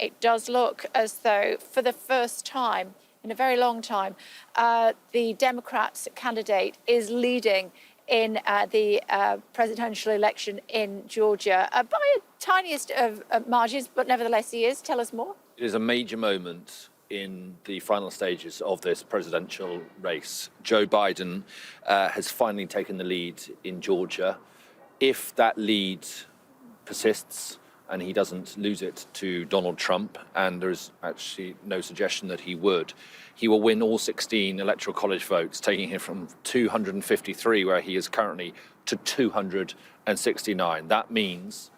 it does look as though for the first time in a very long time, the Democrats candidate is leading in the presidential election in Georgia by a tiniest of margins, but nevertheless he is. Tell us more. It is a major moment in the final stages of this presidential race. Joe Biden has finally taken the lead in Georgia. If that lead persists and he doesn't lose it to Donald Trump, and there's actually no suggestion that he would, he will win all 16 electoral college votes, taking him from 253, where he is currently, to 269. That means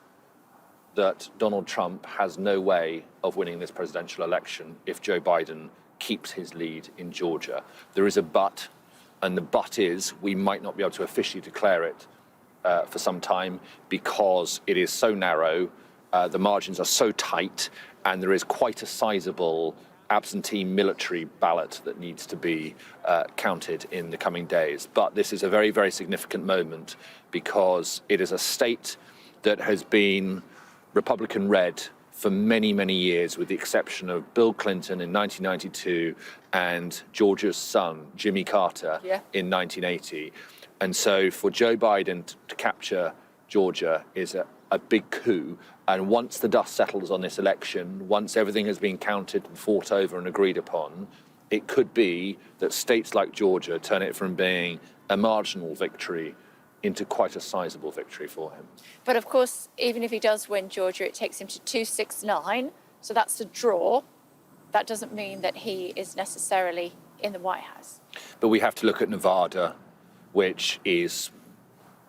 that Donald Trump has no way of winning this presidential election if Joe Biden keeps his lead in Georgia. There is a but, and the but is we might not be able to officially declare it for some time because it is so narrow, the margins are so tight, and there is quite a sizable absentee military ballot that needs to be counted in the coming days. But this is a very, very significant moment because it is a state that has been Republican-led for many, many years, with the exception of Bill Clinton in 1992 and Georgia's son, Jimmy Carter, in 1980. And so for Joe Biden to capture Georgia is a big coup. And once the dust settles on this election, once everything has been counted and fought over and agreed upon, it could be that states like Georgia turn it from being a marginal victory into quite a sizable victory for him. But of course, even if he does win Georgia, it takes him to 269. So that's a draw. That doesn't mean that he is necessarily in the White House. But we have to look at Nevada, which is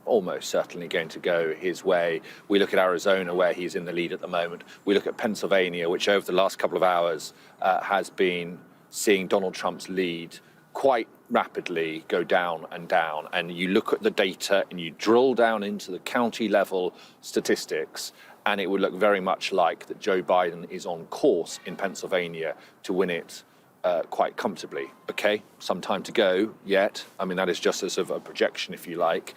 almost certainly going to go his way. We look at Arizona, where he's in the lead at the moment. We look at Pennsylvania, which over the last couple of hours has been seeing Donald Trump's lead quite rapidly go down and down. And you look at the data and you drill down into the county level statistics, and it would look very much like that Joe Biden is on course in Pennsylvania to win it quite comfortably. Okay, some time to go yet. I mean, that is just as of a projection, if you like.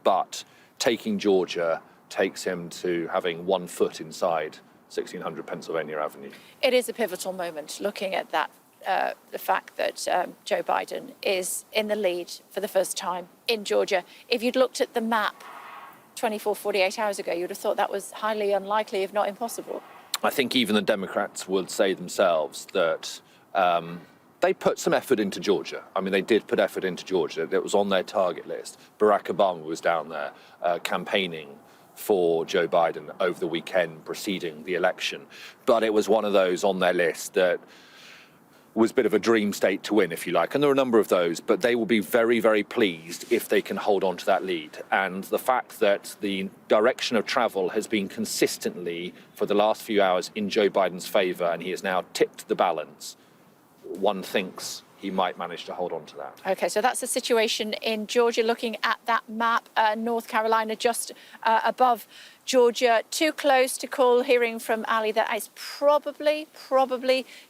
But taking Georgia takes him to having 1 foot inside 1600 Pennsylvania Avenue. It is a pivotal moment, looking at that, the fact that Joe Biden is in the lead for the first time in Georgia. If you'd looked at the map 24, 48 hours ago, you'd have thought that was highly unlikely, if not impossible. I think even the Democrats would say themselves that they put some effort into Georgia. I mean, they did put effort into Georgia. It was on their target list. Barack Obama was down there campaigning for Joe Biden over the weekend preceding the election. But it was one of those on their list that was a bit of a dream state to win, if you like. And there are a number of those, but they will be very, very pleased if they can hold on to that lead. And the fact that the direction of travel has been consistently for the last few hours in Joe Biden's favor, and he has now tipped the balance, one thinks he might manage to hold on to that. OK, so that's the situation in Georgia. Looking at that map, North Carolina just above Georgia. Too close to call. Hearing from Ali that is probably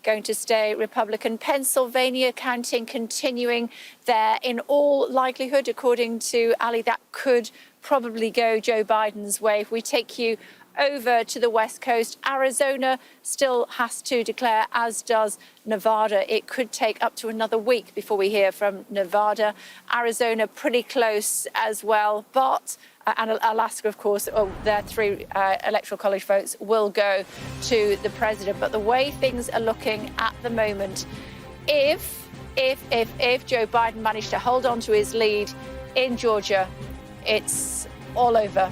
going to stay Republican. Pennsylvania counting continuing there in all likelihood, according to Ali, that could probably go Joe Biden's way. If we take you over to the West Coast, Arizona still has to declare, as does Nevada. It could take up to another week before we hear from Nevada. Arizona pretty close as well, but and Alaska, of course, their 3 electoral college votes will go to the president. But the way things are looking at the moment, if Joe Biden managed to hold on to his lead in Georgia, it's all over